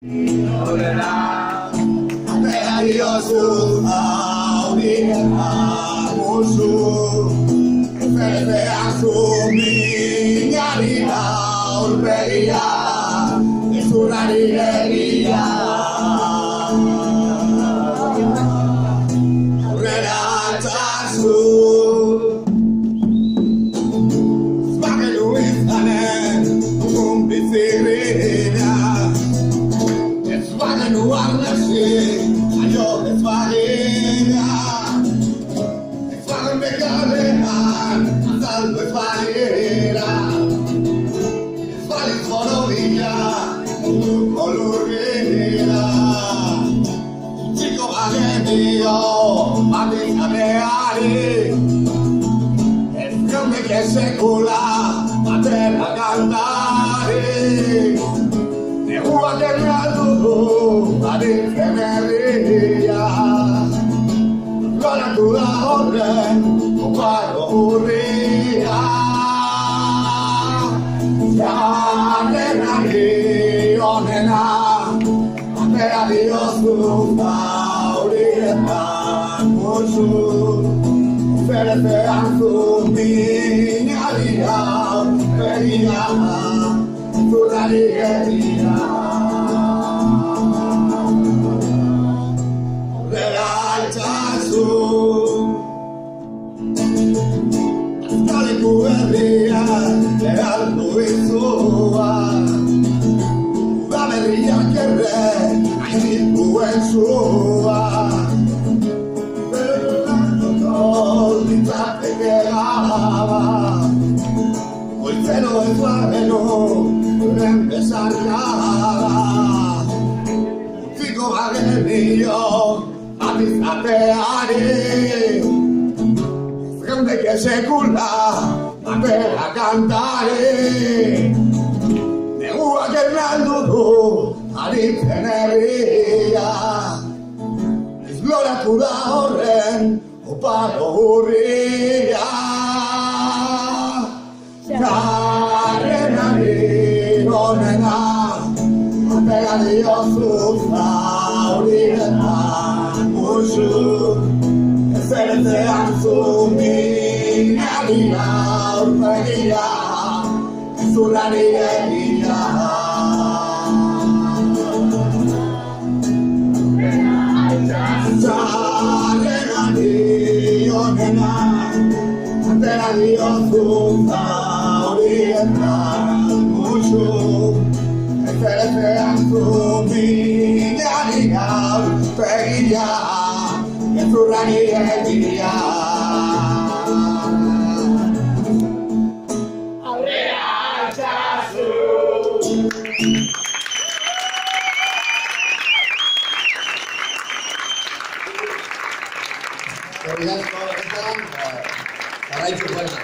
Orera, atea diozu, aurien amuzu, eferezean zu minari aurpegia, ezurrari egia. Aurrera altzazu, ez bagenu izanen, dugun bizirrina. Nu arnasi, aio ez bagina. Ez bagen begalean, azaldu ez bagera. Ez balitz borobila, munduko lurgira. Txiko bagenio, batik abeari. Ez geundek sekula, batera kantari. Neguak erraldu du, aditzen herria. Goratu da horren, oparo hurria. Jarrenari onena, atea diozu zaurietan musu. Zerezean zu minari aurpegia, zurrari egia. Aurrera altzazu, azkaleku berria eraldu izua. Uda berriak erre, hainituen zua. Berrako ditzateke gaba, goizero ez barreno, Uren besarkada, utziko bagenio, atizateari. Ez geundeke sekula, batera kantari. Neguak erraldu du, aditzen herria. Ez gloratu da horren, oparo hurria. Jarrenari onena, atea diozu zaurietan musu. Ezerezean zu minari aurpegia, zurrari egia. Jarrenari onena, atea diozu zaurietan musu. Ezerezean zu minari aurpegia, ezurrari egia. Aurrera altzazu. Eskerrik asko, jarraitu buena.